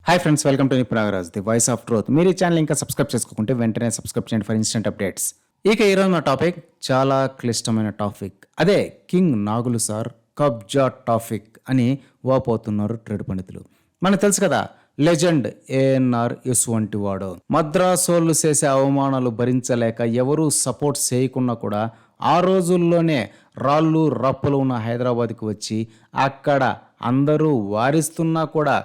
Hi friends, welcome to Nipunagaraj the voice of truth. మీరు ఈ channel ఇంకా సబ్స్క్రైబ్ చేసుకోకుంటే వెంటనే సబ్స్క్రైబ్ చేయండి ఫర్ ఇన్స్టెంట్ అప్డేట్స్. ఇక ఈరోజు మా టాపిక్ చాలా క్లిష్టమైన టాపిక్. అదే కింగ్ నాగులు సార్ కబ్జా టాపిక్ అని వాపోతున్నారు ట్రేడ్ పండితులు. మనకు తెలుసు కదా, లెజెండ్ ఏఎన్ఆర్ యశ్వంటి వాడు మద్రాసోళ్ళు చేసే అవమానాలు భరించలేక ఎవరూ సపోర్ట్ చేయకున్నా కూడా ఆ రోజుల్లోనే రాళ్ళు రప్పలు ఉన్న హైదరాబాద్కి వచ్చి అక్కడ అందరూ వారిస్తున్నా కూడా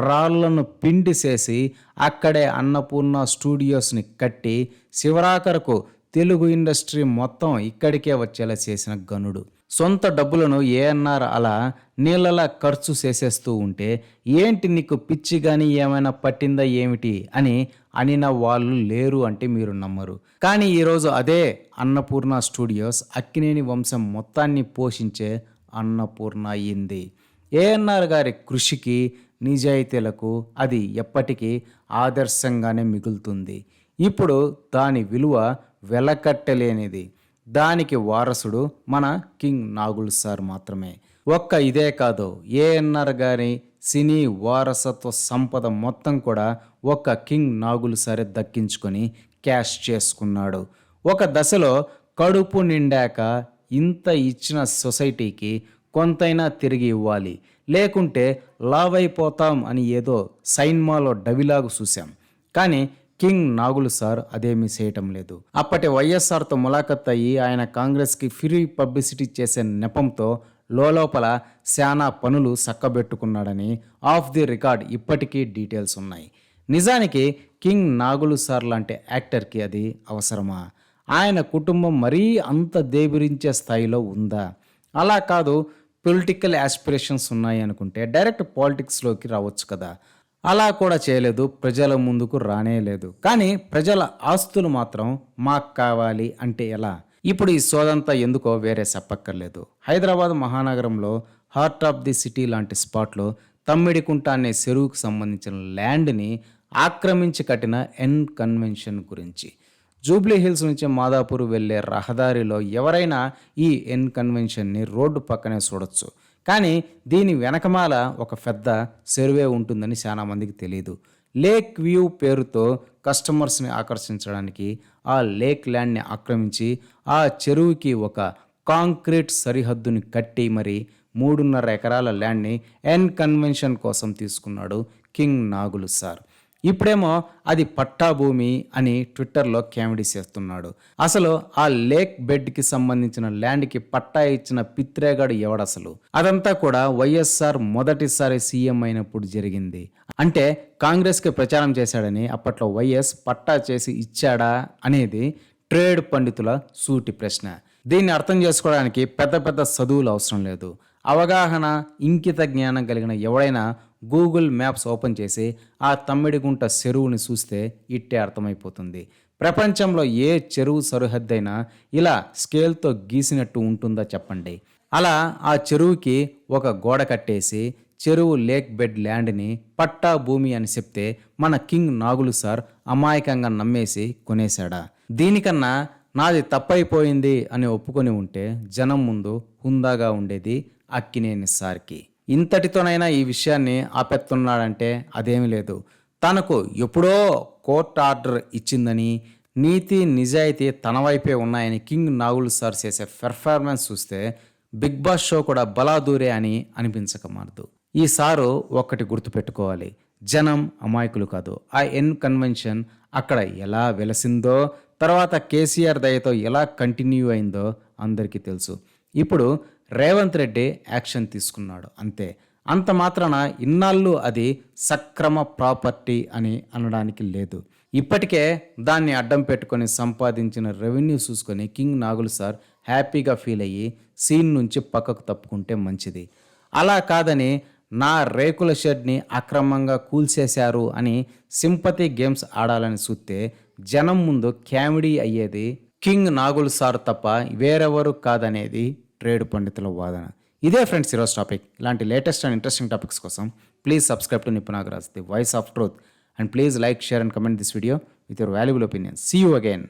రాళ్లను పిండి చేసి అక్కడే అన్నపూర్ణ స్టూడియోస్ని కట్టి శివరాకరకు తెలుగు ఇండస్ట్రీ మొత్తం ఇక్కడికే వచ్చేలా చేసిన గనుడు. సొంత డబ్బులను ఏఎన్ఆర్ అలా నీళ్ళలా ఖర్చు చేసేస్తూ ఉంటే ఏంటి నీకు పిచ్చి కానీ ఏమైనా పట్టిందా ఏమిటి అని అనిన వాళ్ళు లేరు అంటే మీరు నమ్మరు. కానీ ఈరోజు అదే అన్నపూర్ణ స్టూడియోస్ అక్కినేని వంశం మొత్తాన్ని పోషించే అన్నపూర్ణ అయ్యింది. ఏఎన్ఆర్ గారి కృషికి నిజాయితీలకు అది ఎప్పటికీ ఆదర్శంగానే మిగులుతుంది. ఇప్పుడు దాని విలువ వెలకట్టలేనిది. దానికి వారసుడు మన కింగ్ నాగుల్ సార్ మాత్రమే. ఒక్క ఇదే కాదు, ఏఎన్ఆర్ గారి సినీ వారసత్వ సంపద మొత్తం కూడా ఒక్క కింగ్ నాగుల్ సారే దక్కించుకొని క్యాష్ చేసుకున్నాడు. ఒక దశలో కడుపు నిండాక ఇంత ఇచ్చిన సొసైటీకి కొంతైనా తిరిగి ఇవ్వాలి, లేకుంటే లావ్ అయిపోతాం అని ఏదో సైన్మాలో డవిలాగు చూసాం. కానీ కింగ్ నాగులు సార్ అదేమీ చేయటం లేదు. అప్పటి వైఎస్ఆర్తో ములాఖత్ అయ్యి ఆయన కాంగ్రెస్కి ఫ్రీ పబ్లిసిటీ చేసే నెపంతో లోపల శానా పనులు సక్కబెట్టుకున్నాడని ఆఫ్ ది రికార్డ్ ఇప్పటికీ డీటెయిల్స్ ఉన్నాయి. నిజానికి కింగ్ నాగులు సార్ లాంటి యాక్టర్కి అది అవసరమా? ఆయన కుటుంబం మరీ అంత దేబిరించే స్థాయిలో ఉందా? అలా కాదు, పొలిటికల్ యాస్పిరేషన్స్ ఉన్నాయి అనుకుంటే డైరెక్ట్ పాలిటిక్స్లోకి రావచ్చు కదా. అలా కూడా చేయలేదు, ప్రజల ముందుకు రానే లేదు. కానీ ప్రజల ఆస్తులు మాత్రం మాకు కావాలి అంటే ఎలా? ఇప్పుడు ఈ సోదంతా ఎందుకో వేరే చెప్పక్కర్లేదు. హైదరాబాద్ మహానగరంలో హార్ట్ ఆఫ్ ది సిటీ లాంటి స్పాట్లో తమ్మిడికుంట అనే చెరువుకు సంబంధించిన ల్యాండ్ని ఆక్రమించి కట్టిన ఎన్ కన్వెన్షన్ గురించి. జూబ్లీ హిల్స్ నుంచి మాదాపూర్ వెళ్ళే రహదారిలో ఎవరైనా ఈ ఎన్ కన్వెన్షన్ని రోడ్డు పక్కనే చూడొచ్చు. కానీ దీని వెనకమాల ఒక పెద్ద చెరువే ఉంటుందని చాలామందికి తెలియదు. లేక్ వ్యూ పేరుతో కస్టమర్స్ని ఆకర్షించడానికి ఆ లేక్ ల్యాండ్ని ఆక్రమించి ఆ చెరువుకి ఒక కాంక్రీట్ సరిహద్దుని కట్టి మరి 3.5 ఎకరాల ల్యాండ్ని ఎన్ కన్వెన్షన్ కోసం తీసుకున్నాడు కింగ్ నాగులు సార్. ఇప్పుడేమో అది పట్టా భూమి అని ట్విట్టర్లో కామెడీ చేస్తున్నాడు. అసలు ఆ లేక్ బెడ్కి సంబంధించిన ల్యాండ్కి పట్టా ఇచ్చిన పిత్రేగాడు ఎవడసలు? అదంతా కూడా వైఎస్ఆర్ మొదటిసారి సీఎం అయినప్పుడు జరిగింది. అంటే కాంగ్రెస్కి ప్రచారం చేశాడని అప్పట్లో వైఎస్ పట్టా చేసి ఇచ్చాడా అనేది ట్రేడ్ పండితుల సూటి ప్రశ్న. దీన్ని అర్థం చేసుకోవడానికి పెద్ద పెద్ద చదువులు అవసరం లేదు. అవగాహన, ఇంకిత జ్ఞానం కలిగిన ఎవడైనా గూగుల్ మ్యాప్స్ ఓపెన్ చేసి ఆ తమ్మిడిగుంట చెరువుని చూస్తే ఇట్టే అర్థమైపోతుంది. ప్రపంచంలో ఏ చెరువు సరిహద్దైనా ఇలా స్కేల్తో గీసినట్టు ఉంటుందా చెప్పండి? అలా ఆ చెరువుకి ఒక గోడ కట్టేసి చెరువు లేక్ బెడ్ ల్యాండ్ని పట్టా భూమి అని చెప్తే మన కింగ్ నాగులు సార్ అమాయకంగా నమ్మేసి కొనేశాడా? దీనికన్నా నాది తప్పైపోయింది అని ఒప్పుకొని ఉంటే జనం ముందు హుందాగా ఉండేది అక్కినేని సార్కి. ఇంతటితోనైనా ఈ విషయాన్ని ఆపెత్తున్నాడంటే అదేమీ లేదు. తనకు ఎప్పుడో కోర్టు ఆర్డర్ ఇచ్చిందని, నీతి నిజాయితీ తన వైపే ఉన్నాయని కింగ్ నాగుల్ సార్ చేసే పెర్ఫార్మెన్స్ చూస్తే బిగ్ బాస్ షో కూడా బలాదూరే అని అనిపించక మారదు. ఈ సారు ఒక్కటి గుర్తుపెట్టుకోవాలి, జనం అమాయకులు కాదు. ఆ ఎన్ కన్వెన్షన్ అక్కడ ఎలా వెలసిందో, తర్వాత కేసీఆర్ దయతో ఎలా కంటిన్యూ అయిందో అందరికీ తెలుసు. ఇప్పుడు రేవంత్ రెడ్డి యాక్షన్ తీసుకున్నాడు అంతే. అంత మాత్రాన ఇన్నాళ్ళు అది సక్రమ ప్రాపర్టీ అని అనడానికి లేదు. ఇప్పటికే దాన్ని అడ్డం పెట్టుకొని సంపాదించిన రెవెన్యూ చూసుకొని కింగ్ నాగుల్ సార్ హ్యాపీగా ఫీల్ అయ్యి సీన్ నుంచి పక్కకు తప్పుకుంటే మంచిది. అలా కాదని నా రేకుల షెడ్ని అక్రమంగా కూల్చేశారు అని సింపతి గేమ్స్ ఆడాలని చూస్తే జనం ముందు కామెడీ అయ్యేది కింగ్ నాగుల్ సార్ తప్ప వేరెవరు కాదనేది ట్రేడ్ పండితుల వాదన. ఇదే ఫ్రెండ్స్ ఈరోజు టాపిక్. ఇలాంటి లేటెస్ట్ అండ్ ఇంట్రెస్టింగ్ టాపిక్స్ కోసం please subscribe to Nipunagaraj the voice of truth and please like, share and comment this video with your valuable opinions. See you again.